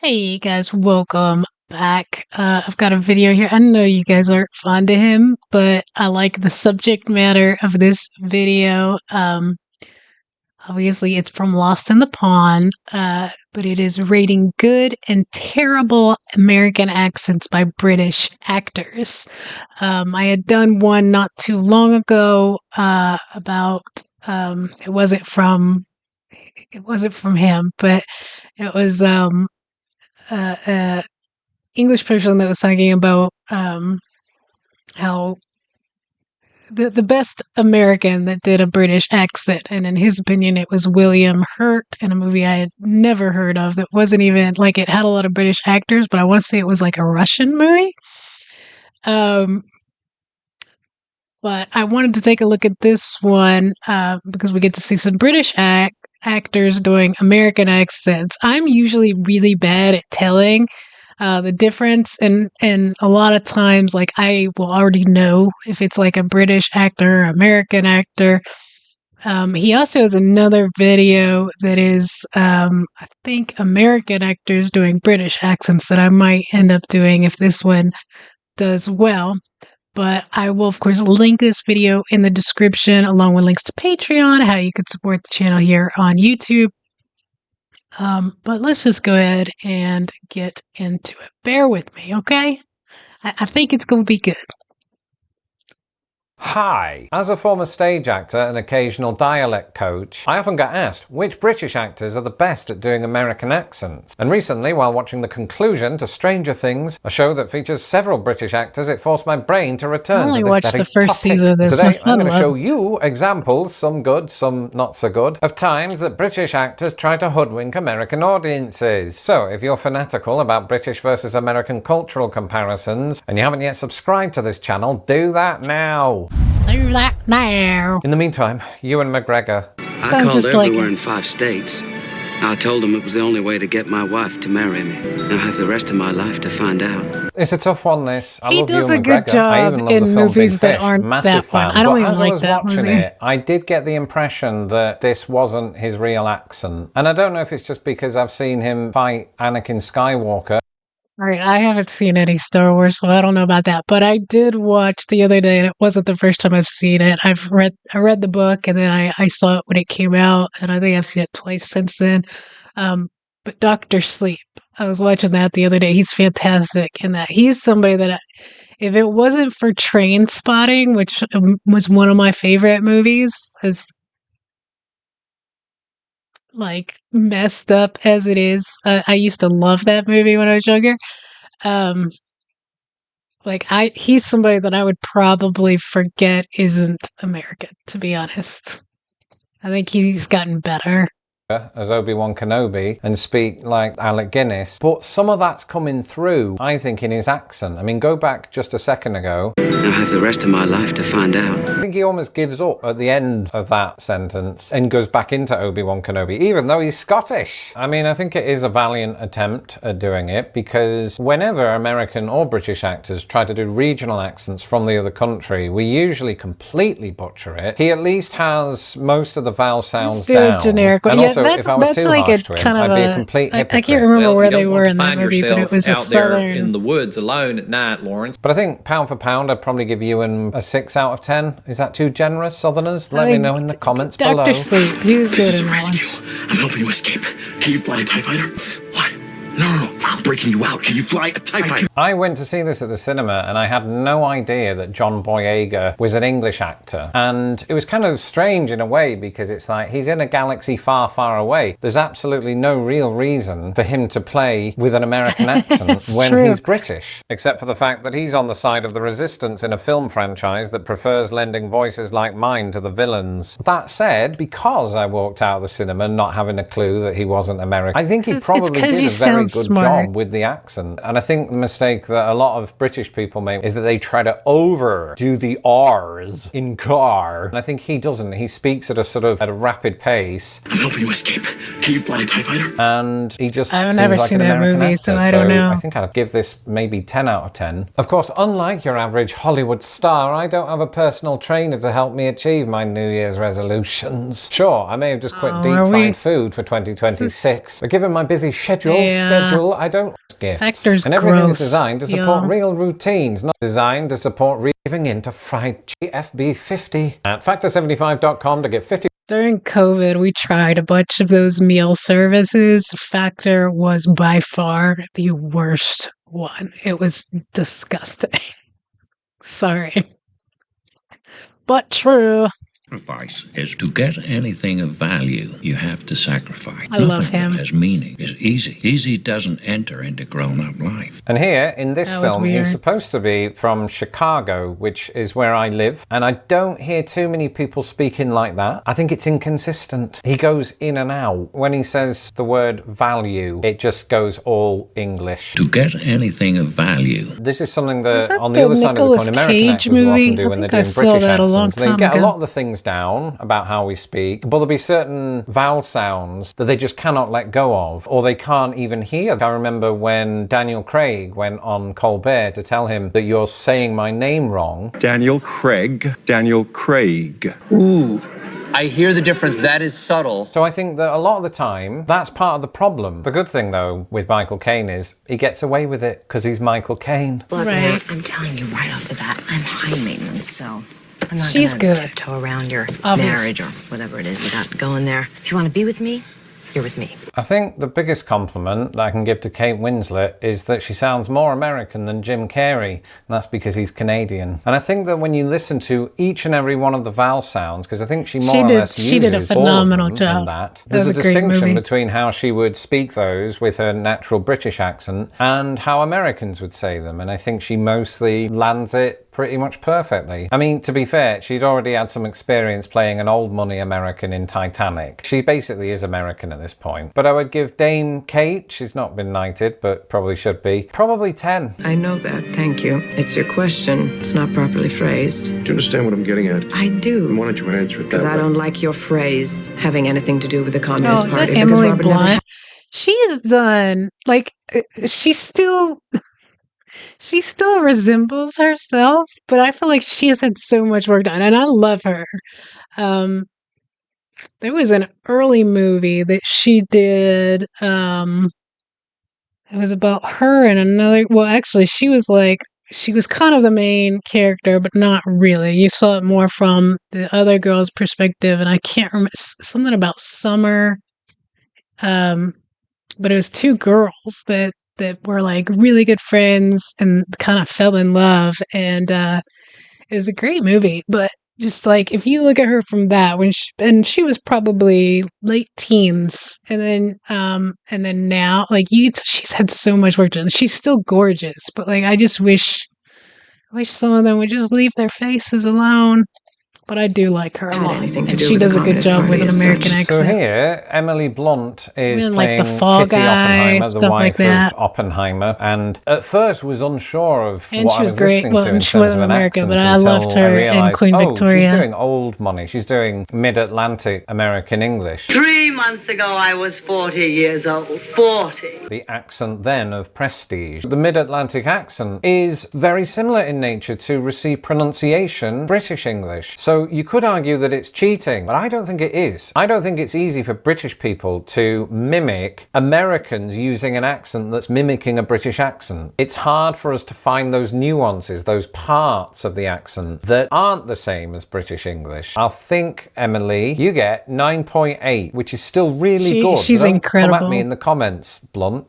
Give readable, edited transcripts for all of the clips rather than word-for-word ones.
Hey guys, welcome back. I've got a video here. I know you guys aren't fond of him, but I like the subject matter of this video. Obviously, it's from Lost in the Pond, but it is rating good and terrible American accents by British actors. I had done one not too long ago about it wasn't from him, but it was English person that was talking about how the best American that did a British accent, and in his opinion, it was William Hurt in a movie I had never heard of. That wasn't even like it had a lot of British actors, but I want to say it was like a Russian movie. But I wanted to take a look at this one because we get to see some British actors doing American accents. I'm usually really bad at telling the difference, and a lot of times, like, I will already know if it's like a British actor or American actor. He also has another video that is, I think, American actors doing British accents that I might end up doing if this one does well. But I will, of course, link this video in the description along with links to Patreon, how you could support the channel here on YouTube. But let's just go ahead and get into it. Bear with me, okay? I think it's going to be good. Hi! As a former stage actor and occasional dialect coach, I often get asked which British actors are the best at doing American accents. And recently, while watching the conclusion to Stranger Things, a show that features several British actors, it forced my brain to return to this watched very the first topic. season of this. Today, I'm going to show you examples, some good, some not so good, of times that British actors try to hoodwink American audiences. So, if you're fanatical about British versus American cultural comparisons, and you haven't yet subscribed to this channel, do that now! Do that now. In the meantime, Ewan McGregor. I called everywhere in 5 states. I told them it was the only way to get my wife to marry me. I have the rest of my life to find out. It's a tough one, this. I He love does Ewan a good McGregor. job I even love in the film movies Big that Fish. aren't Massive that fan. fun. I don't but even as like I was that watching movie. it, I did get the impression that this wasn't his real accent. And I don't know if it's just because I've seen him fight Anakin Skywalker. All right, I haven't seen any Star Wars, so I don't know about that. But I did watch the other day, and it wasn't the first time I've seen it. I read the book, and then I saw it when it came out, and I think I've seen it twice since then. But Doctor Sleep, I was watching that the other day. He's fantastic in that. He's somebody that, if it wasn't for Train Spotting, which was one of my favorite movies, as like messed up as it is, I used to love that movie when I was younger. He's somebody that I would probably forget isn't American, to be honest. I think he's gotten better As Obi-Wan Kenobi and speak like Alec Guinness, but some of that's coming through, I think, in his accent. I mean, go back just a second ago. I have the rest of my life to find out. I think he almost gives up at the end of that sentence and goes back into Obi-Wan Kenobi, even though he's Scottish. I mean, I think it is a valiant attempt at doing it, because whenever American or British actors try to do regional accents from the other country, we usually completely butcher it. He at least has most of the vowel sounds down. Generic. And yeah, also, if I was too like harsh to him, kind of I'd be a complete hypocrite. I can't remember where they were in that find movie, but it was a out there southern in the woods alone at night, Lawrence. But I think pound for pound, I'd probably give Ewan a 6 out of 10. Is that too generous, Southerners? Let me know in the comments below. Dr. Sleep, he was good in that one. Rescue. I'm helping you escape. Can you fly a TIE fighter? What? No. I'm breaking you out. Can you fly a TIE fighter? I went to see this at the cinema and I had no idea that John Boyega was an English actor. And it was kind of strange in a way, because it's like he's in a galaxy far, far away. There's absolutely no real reason for him to play with an American accent when he's British. Except for the fact that he's on the side of the resistance in a film franchise that prefers lending voices like mine to the villains. That said, because I walked out of the cinema not having a clue that he wasn't American, I think he probably did a very good job with the accent. And I think the mistake that a lot of British people make is that they try to overdo the R's in car. And I think he doesn't. He speaks at a rapid pace. I'm helping you escape. Can you fly a TIE fighter? And he just I've seems never like seen an that American movie, actor. so I don't know. I think I'd give this maybe 10 out of 10. Of course, unlike your average Hollywood star, I don't have a personal trainer to help me achieve my New Year's resolutions. Sure, I may have just quit deep-fried food for 2026, but given my busy schedule, I don't don't gifts. Factor's and everything gross, is designed to support yeah. real routines, not designed to support giving into fried GFB50. At Factor75.com to get 50. During COVID, we tried a bunch of those meal services. Factor was by far the worst one. It was disgusting. Sorry. But true. Sacrifice is to get anything of value, you have to sacrifice. I love Nothing him. that has meaning is easy. Easy doesn't enter into grown-up life. And here, in this That was film, weird. he's supposed to be from Chicago, which is where I live. And I don't hear too many people speaking like that. I think it's inconsistent. He goes in and out. When he says the word value, it just goes all English. To get anything of value. This is something Was that, that on the the other side of the Nicolas coin, American Cage actors will movie? often do I when they're think I doing saw British that a long accents. They time get a ago. lot of the things down about how we speak, but there'll be certain vowel sounds that they just cannot let go of, or they can't even hear. I remember when Daniel Craig went on Colbert to tell him that you're saying my name wrong. Daniel Craig. Ooh, I hear the difference. That is subtle. So I think that a lot of the time, that's part of the problem. The good thing, though, with Michael Caine is he gets away with it because he's Michael Caine. Look, Right. Matt, I'm telling you right off the bat, I'm high maintenance, so I'm not She's gonna good. tiptoe around your Obvious. marriage or whatever it is you got going there. If you want to be with me, you're with me. I think the biggest compliment that I can give to Kate Winslet is that she sounds more American than Jim Carrey, and that's because he's Canadian. And I think that when you listen to each and every one of the vowel sounds, because I think she more or less uses She did a phenomenal all of them job. in that, That was there's a a great distinction movie. between how she would speak those with her natural British accent and how Americans would say them, and I think she mostly lands it pretty much perfectly. I mean, to be fair, she'd already had some experience playing an old money American in Titanic. She basically is American at this point. But I would give Dame Kate, she's not been knighted, but probably should be, probably 10. I know that, thank you. It's your question. It's not properly phrased. Do you understand what I'm getting at? I Then do. why don't you answer it Because that I way? don't like your phrase having anything to do with the Oh, Communist is Party. that because Emily Robert never Blunt? She is done. Like, she still resembles herself, but I feel like she has had so much work done, and I love her. There was an early movie that she did. It was about her and another. Well, actually, she was kind of the main character, but not really. You saw it more from the other girl's perspective, and I can't remember something about Summer. But it was two girls that were like really good friends and kind of fell in love, and it was a great movie. But just like if you look at her from that she was probably late teens, and then now like she's had so much work done. She's still gorgeous, but like I just wish some of them would just leave their faces alone. But I do like her a had lot, anything to and do she with the does a good Communist job with Party an as American such. So accent. here, Emily Blunt is Even, like, playing the Fall Kitty Guy, Oppenheimer, the stuff like wife that. of Oppenheimer, and at first was unsure of And what she I was was great. listening Well, to in and she terms wasn't of an American, accent but I until loved her in realized, Queen Victoria. she's doing old money. She's doing mid-Atlantic American English. 3 months ago, I was 40 years old. 40. The accent then of Prestige. The mid-Atlantic accent is very similar in nature to received pronunciation British English. So you could argue that it's cheating, but I don't think it is. I don't think it's easy for British people to mimic Americans using an accent that's mimicking a British accent. It's hard for us to find those nuances, those parts of the accent that aren't the same as British English. I think, Emily, you get 9.8, which is still really good. She's Don't incredible. Come at me in the comments, Blunt.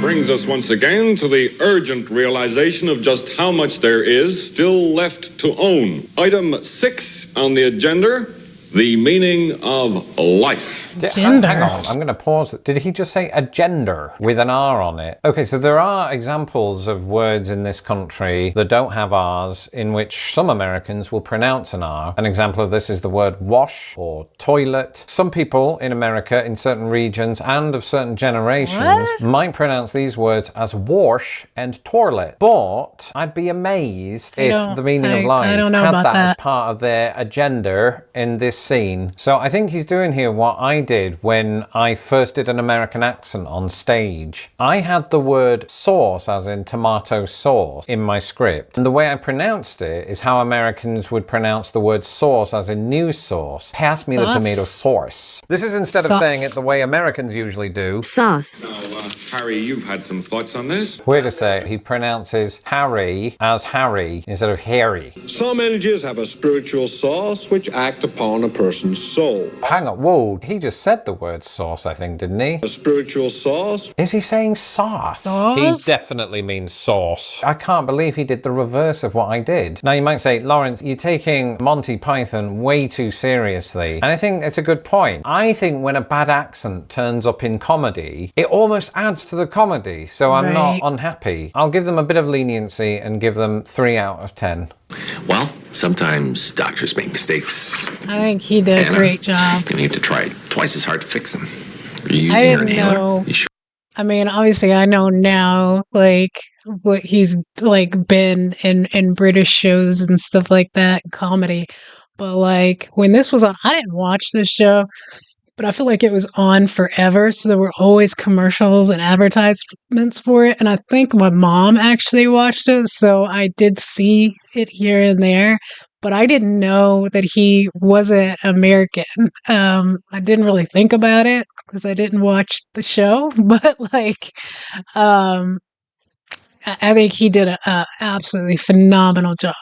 Brings us once again to the urgent realization of just how much there is still left to own. Item 6 on the agenda, the meaning of life. Gender. Hang on, I'm going to pause. Did he just say a gender with an R on it? Okay, so there are examples of words in this country that don't have R's in which some Americans will pronounce an R. An example of this is the word wash or toilet. Some people in America, in certain regions and of certain generations, might pronounce these words as wash and toilet. But I'd be amazed if the meaning of life I don't know had about that as that. part of their agenda in this scene. So I think he's doing here what I did when I first did an American accent on stage. I had the word sauce, as in tomato sauce, in my script. And the way I pronounced it is how Americans would pronounce the word sauce, as in news sauce. Pass me the Sauce? tomato sauce. This is instead of Sauce. saying it the way Americans usually do. Sauce. Harry, you've had some thoughts on this. Wait a sec, he pronounces Harry as Harry instead of Harry. Some energies have a spiritual source which act upon a person's soul. Hang on, whoa, he just said the word sauce, I think, didn't he? A spiritual source? Is he saying sauce? Sauce? He definitely means sauce. I can't believe he did the reverse of what I did. Now you might say, Lawrence, you're taking Monty Python way too seriously. And I think it's a good point. I think when a bad accent turns up in comedy, it almost adds to the comedy. So I'm not unhappy. I'll give them a bit of leniency and give them 3 out of 10. Well, sometimes doctors make mistakes. I think he did a great job. And you have to try twice as hard to fix them. Are you I using your didn't inhaler? know. You sure? I mean, obviously, I know now, like, what he's, like, been in British shows and stuff like that, comedy. But, like, when this was on, I didn't watch this show, but I feel like it was on forever. So there were always commercials and advertisements for it. And I think my mom actually watched it. So I did see it here and there. But I didn't know that he wasn't American. I didn't really think about it because I didn't watch the show. But like, I think he did a absolutely phenomenal job.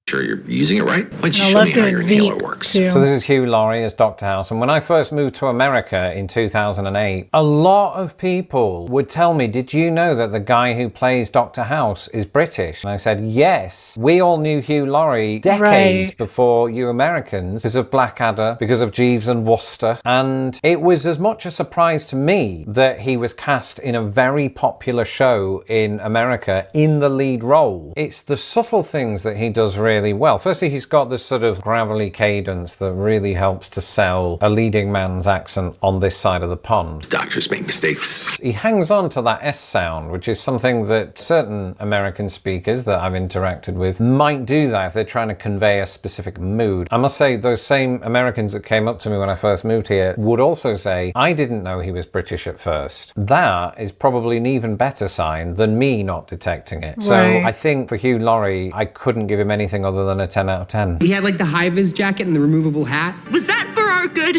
Sure you're using it right? Why don't you I show love me how doing your inhaler Veep, works? too. So this is Hugh Laurie as Dr. House. And when I first moved to America in 2008, a lot of people would tell me, did you know that the guy who plays Dr. House is British? And I said, yes. We all knew Hugh Laurie decades before you Americans because of Blackadder, because of Jeeves and Wooster. And it was as much a surprise to me that he was cast in a very popular show in America in the lead role. It's the subtle things that he does really well. Firstly, he's got this sort of gravelly cadence that really helps to sell a leading man's accent on this side of the pond. Doctors make mistakes. He hangs on to that S sound, which is something that certain American speakers that I've interacted with might do that if they're trying to convey a specific mood. I must say, those same Americans that came up to me when I first moved here would also say, I didn't know he was British at first. That is probably an even better sign than me not detecting it. So I think for Hugh Laurie, I couldn't give him anything other than a 10 out of 10. He had like the high-vis jacket and the removable hat. Was that for our good?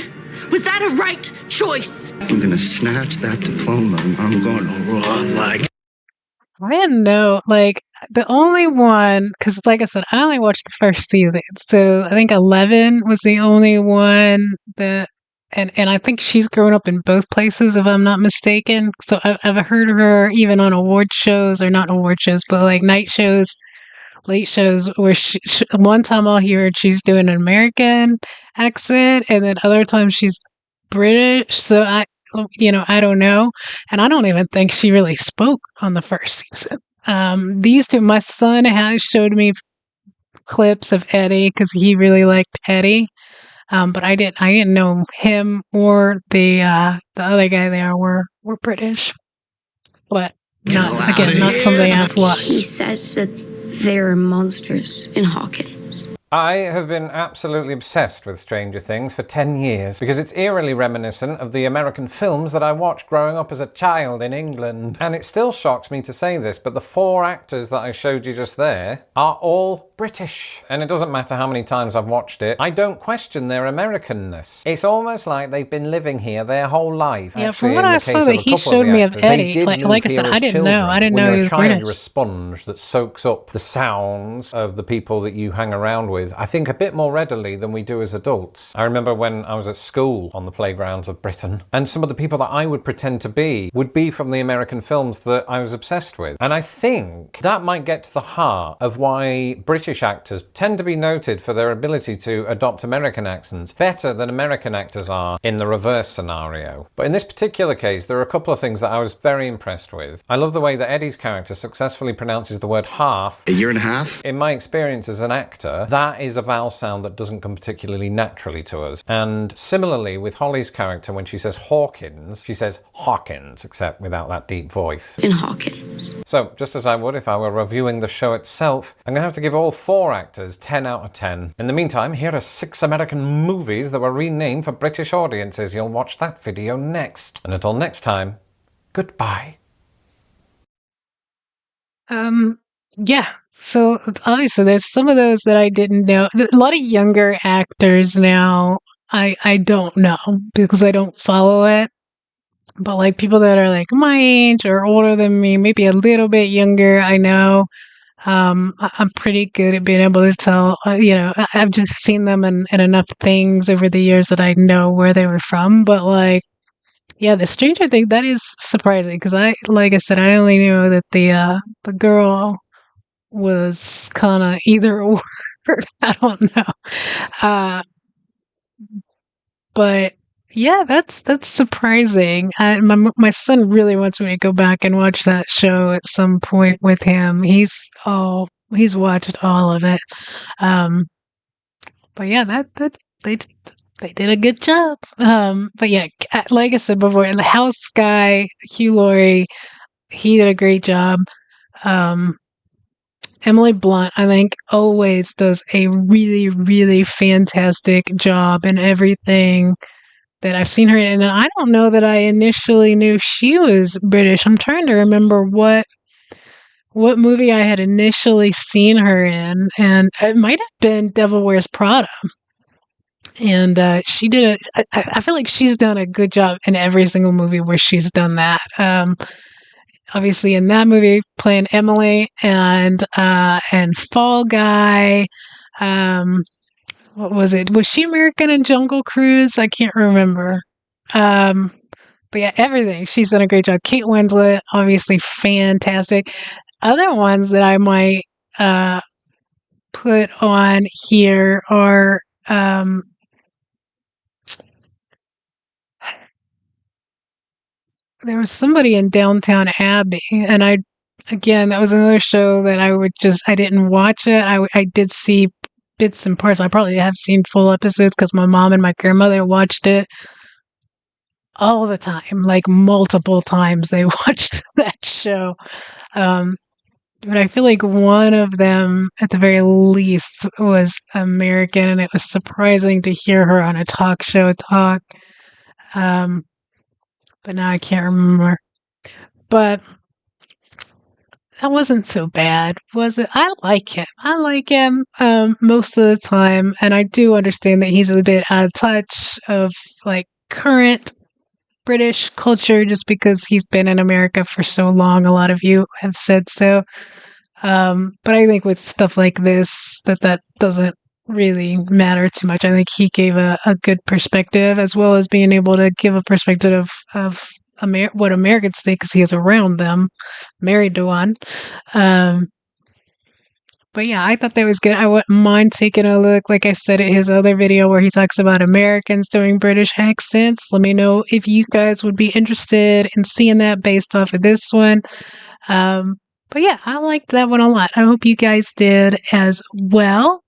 Was that a right choice? I'm gonna snatch that diploma and I'm gonna run like... I didn't know, like, the only one, because like I said, I only watched the first season. So I think 11 was the only one that, and I think she's grown up in both places, if I'm not mistaken. So I've heard of her even on award shows, or not award shows, but like night shows, late shows, where she one time I'll hear her, she's doing an American accent, and then other times she's British. So I don't know. And I don't even think she really spoke on the first season. These two, my son has showed me clips of Eddie because he really liked Eddie. But I didn't know him or the other guy there were British. But not something I've watched. He says that there are monsters in Hawkins. I have been absolutely obsessed with Stranger Things for 10 years because it's eerily reminiscent of the American films that I watched growing up as a child in England. And it still shocks me to say this, but the 4 actors that I showed you just there are all British. And it doesn't matter how many times I've watched it, I don't question their Americanness. It's almost like they've been living here their whole life. Yeah, Actually, from what I saw that he showed me of Eddie, like I said, I didn't know. I didn't know he was British. You're a sponge that soaks up the sounds of the people that you hang around with, I think, a bit more readily than we do as adults. I remember when I was at school on the playgrounds of Britain, and some of the people that I would pretend to be would be from the American films that I was obsessed with. And I think that might get to the heart of why British actors tend to be noted for their ability to adopt American accents better than American actors are in the reverse scenario. But in this particular case, there are a couple of things that I was very impressed with. I love the way that Eddie's character successfully pronounces the word half. A year and a half? In my experience as an actor, that is a vowel sound that doesn't come particularly naturally to us. And similarly with Holly's character, when she says Hawkins, she says Hawkins, except without that deep voice. In Hawkins. So, just as I would if I were reviewing the show itself, I'm going to have to give all 4 actors 10 out of 10. In the meantime, here are 6 American movies that were renamed for British audiences. You'll watch that video next. And until next time, goodbye. Yeah. So obviously there's some of those that I didn't know. A lot of younger actors now I don't know because I don't follow it. But like people that are like my age or older than me, maybe a little bit younger, I know I'm pretty good at being able to tell. I've just seen them in enough things over the years that I know where they were from. But like, yeah, the Stranger Thing, that is surprising because like I said, I only knew that the girl was kind of either or. I don't know. Uh, but yeah, that's surprising. My son really wants me to go back and watch that show at some point with him. He's watched all of it. Um, but yeah, that they did a good job. But yeah, like I said before, the house guy Hugh Laurie, he did a great job. Um, Emily Blunt, I think, always does a really, really fantastic job in everything that I've seen her in. And I don't know that I initially knew she was British. I'm trying to remember what movie I had initially seen her in, and it might have been Devil Wears Prada. And she did I feel like she's done a good job in every single movie where she's done that. Obviously in that movie playing Emily and Fall Guy. What was it? Was she American in Jungle Cruise? I can't remember. Um, but yeah, everything. She's done a great job. Kate Winslet, obviously fantastic. Other ones that I might put on here are there was somebody in Downtown Abbey, and again, that was another show that I didn't watch it. I did see bits and parts. I probably have seen full episodes because my mom and my grandmother watched it all the time, like multiple times they watched that show. But I feel like one of them, at the very least, was American, and it was surprising to hear her on a talk show talk. Um, but now I can't remember. But that wasn't so bad, was it? I like him. I like him most of the time, and I do understand that he's a bit out of touch of like current British culture just because he's been in America for so long. A lot of you have said so. But I think with stuff like this, that doesn't really matter too much. I think he gave a good perspective as well as being able to give a perspective of what Americans think because he is around them, married to one. But yeah, I thought that was good. I wouldn't mind taking a look, like I said, at his other video where he talks about Americans doing British accents. Let me know if you guys would be interested in seeing that based off of this one. But yeah, I liked that one a lot. I hope you guys did as well.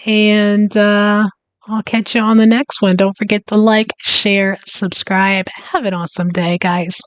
And I'll catch you on the next one. Don't forget to like, share, subscribe. Have an awesome day, guys.